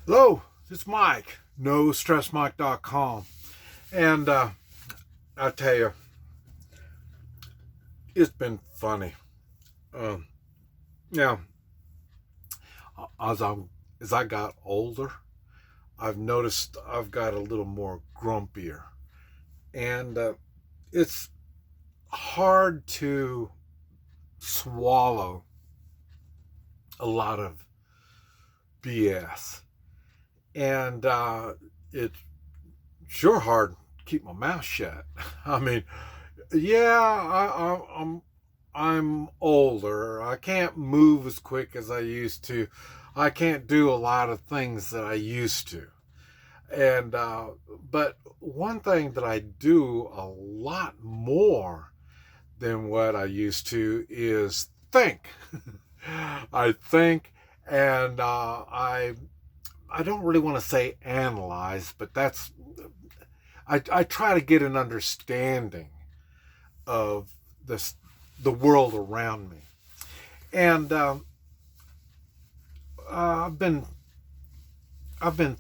Hello, it's Mike, NoStressMike.com. And I tell you, it's been funny. Um, yeah, as I got older, I've noticed I've got a little more grumpier, and it's hard to swallow a lot of BS, and it's sure hard to keep my mouth shut. I mean, yeah, I'm older. I can't move as quick as I used to. I can't do a lot of things that I used to. And but one thing that I do a lot more than what I used to is think. I think, and I don't really want to say analyze, but that's I try to get an understanding of this the world around me. And I've been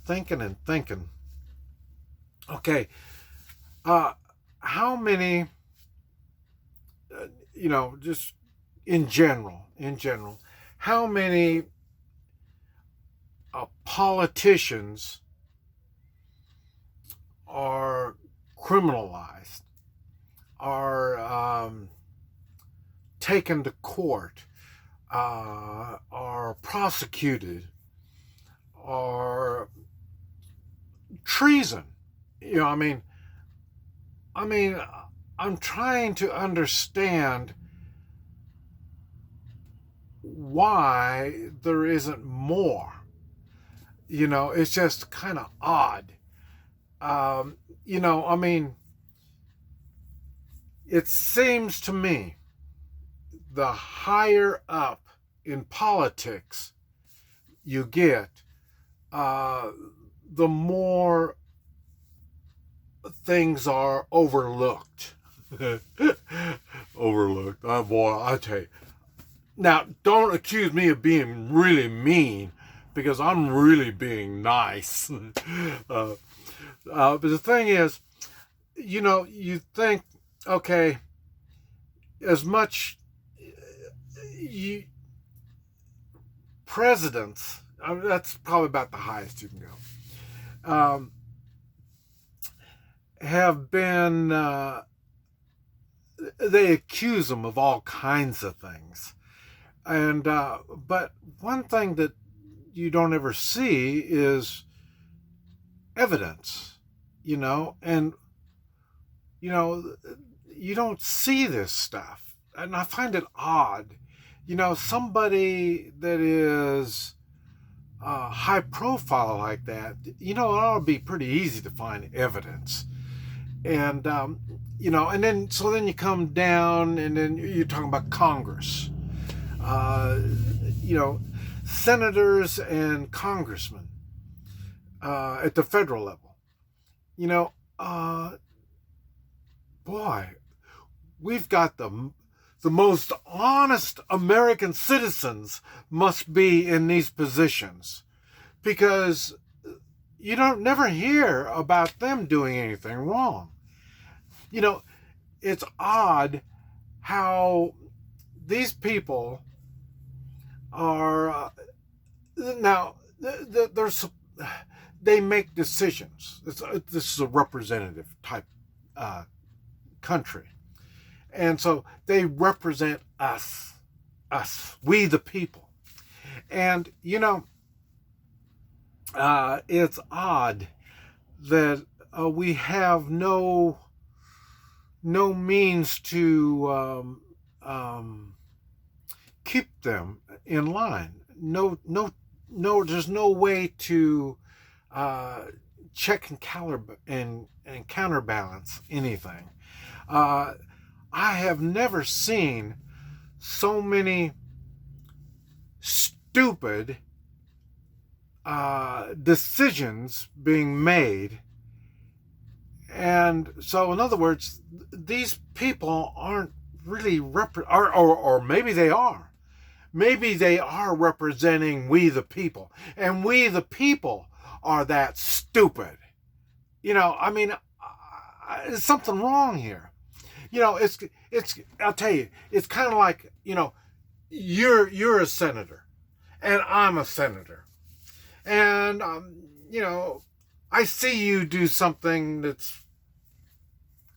thinking and thinking. Okay, uh, how many? Just in general, how many politicians are criminalized, are taken to court, are prosecuted, are treason? I mean, I'm trying to understand why there isn't more. It's just kind of odd. Um, you know, I mean, it seems to me the higher up in politics you get, uh, the more things are overlooked. Overlooked. Oh boy, I tell you. Now, don't accuse me of being really mean because I'm really being nice. But the thing is, you think, okay, as much you, presidents, that's probably about the highest you can go, have been, they accuse them of all kinds of things. And, but one thing that you don't ever see is evidence, and, you know, you don't see this stuff. And I find it odd. Somebody that is high profile like that, it ought to be pretty easy to find evidence. And, and then you come down and then you're talking about Congress, uh, senators and congressmen at the federal level. You know, uh, Boy, we've got the most honest American citizens must be in these positions because you don't never hear about them doing anything wrong. You know, it's odd how these people are now there's they make decisions. This is a representative type uh, country. And so they represent us, we the people. And, it's odd that we have no means to keep them in line. No, there's no way to check and counterbalance anything. Uh, I have never seen so many stupid decisions being made. And so, in other words, these people aren't really or maybe they are. Maybe they are representing we the people. And we the people are that stupid. I mean, there's something wrong here. I'll tell you, it's kind of like, you're a senator and I'm a senator. And, I see you do something that's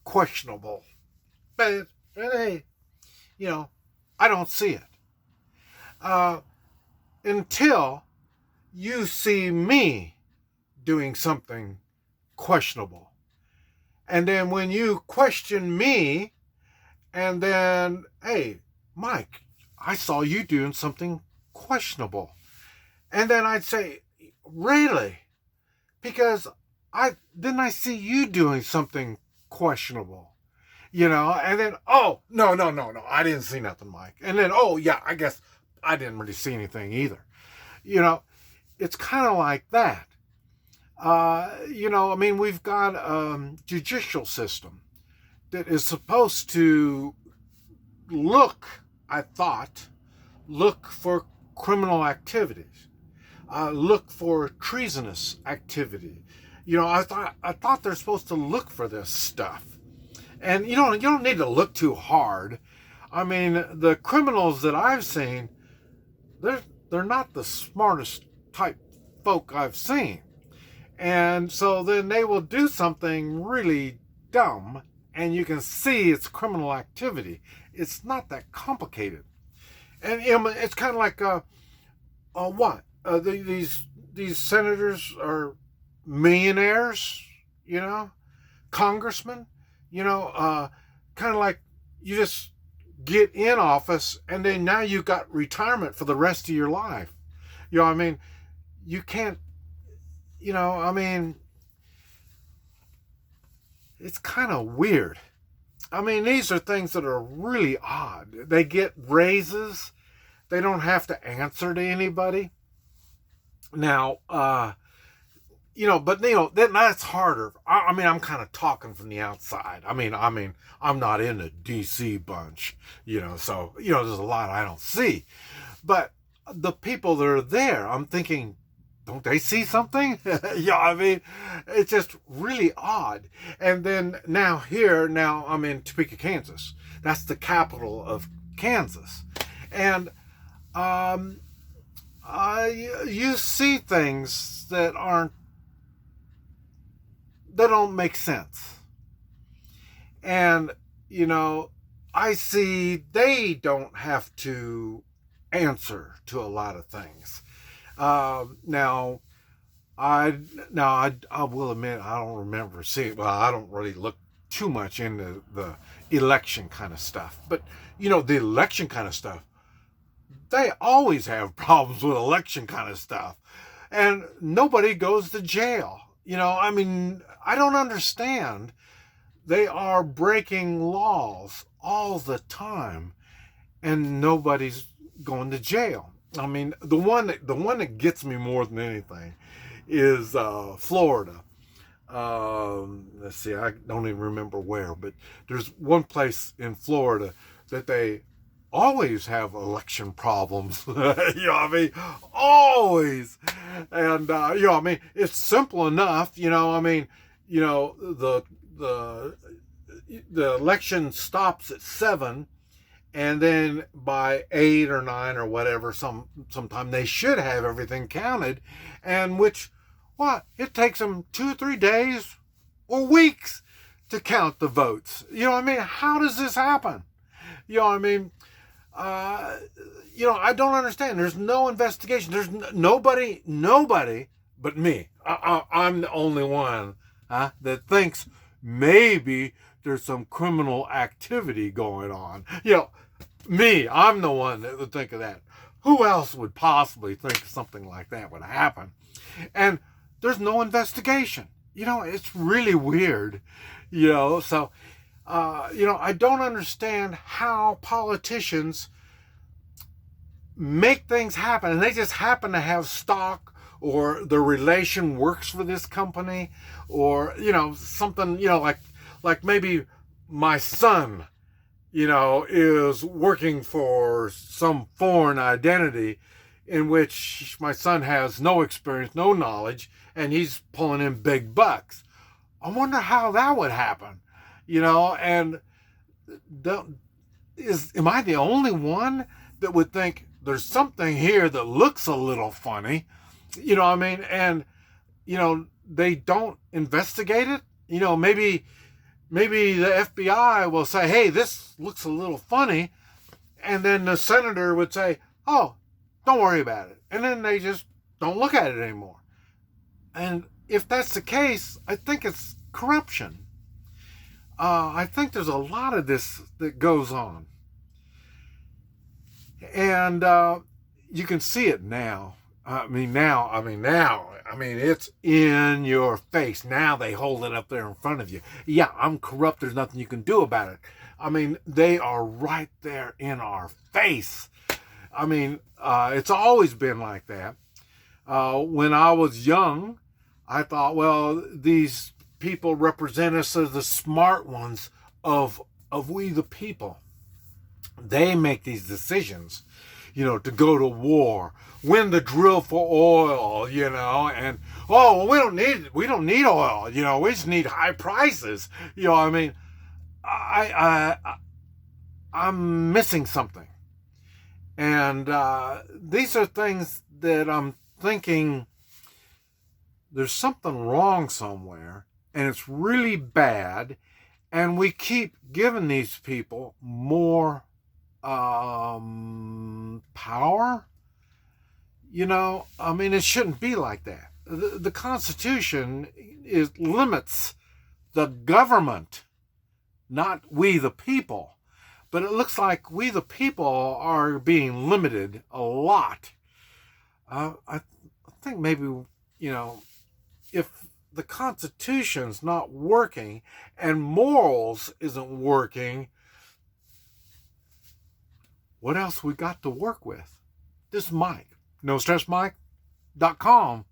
questionable. But hey, I don't see it. Until you see me doing something questionable. And then when you question me, and then, hey, Mike, I saw you doing something questionable. And then I'd say, really? Because I see you doing something questionable. And then, oh, no, I didn't see nothing, Mike. And then, oh, yeah, I guess I didn't really see anything either. It's kind of like that. We've got a judicial system that is supposed to look for criminal activities, look for treasonous activity. I thought they're supposed to look for this stuff. And you don't need to look too hard. I mean, the criminals that I've seen, they're not the smartest type folk I've seen. And so then they will do something really dumb, and you can see it's criminal activity. It's not that complicated. And it's kind of like what? These senators are millionaires, congressmen, kind of like you just get in office and then now you got retirement for the rest of your life. You can't, it's kind of weird. These are things that are really odd. They get raises. They don't have to answer to anybody. Now, then that's harder. I'm kind of talking from the outside. I'm not in a DC bunch, so, there's a lot I don't see. But the people that are there, I'm thinking, don't they see something? It's just really odd. And then now I'm in Topeka, Kansas. That's the capital of Kansas. And you see things that don't make sense. And, I see they don't have to answer to a lot of things. Now I will admit I don't remember seeing. Well, I don't really look too much into the election kind of stuff. But the election kind of stuff, they always have problems with election kind of stuff, and nobody goes to jail. I don't understand. They are breaking laws all the time, and nobody's going to jail. The one that gets me more than anything is Florida. Let's see, I don't even remember where, but there's one place in Florida that they always have election problems. Always. And it's simple enough. The election stops at 7. And then by 8 or 9 or whatever, sometime they should have everything counted. And it takes them 2 or 3 days or weeks to count the votes. How does this happen? I don't understand. There's no investigation. There's nobody but me. I'm the only one that thinks maybe there's some criminal activity going on. Me, I'm the one that would think of that. Who else would possibly think something like that would happen? And there's no investigation. It's really weird. So, I don't understand how politicians make things happen, and they just happen to have stock, or the relation works for this company, or, something, like maybe my son, is working for some foreign identity, in which my son has no experience, no knowledge, and he's pulling in big bucks. I wonder how that would happen, and am I the only one that would think there's something here that looks a little funny? You know what I mean? And, they don't investigate it. Maybe the FBI will say, hey, this looks a little funny. And then the senator would say, oh, don't worry about it. And then they just don't look at it anymore. And if that's the case, I think it's corruption. I think there's a lot of this that goes on. And you can see it now. It's in your face. Now they hold it up there in front of you. Yeah, I'm corrupt. There's nothing you can do about it. They are right there in our face. It's always been like that. When I was young, I thought, well, these people represent us as the smart ones of we the people. They make these decisions, to go to war, when to drill for oil, and we don't need oil, we just need high prices. I'm missing something. And these are things that I'm thinking there's something wrong somewhere, and it's really bad, and we keep giving these people more power. It shouldn't be like that. The Constitution limits the government, not we the people. But it looks like we the people are being limited a lot. I think maybe, if the Constitution's not working and morals isn't working, what else we got to work with? This is Mike. NoStressMike.com.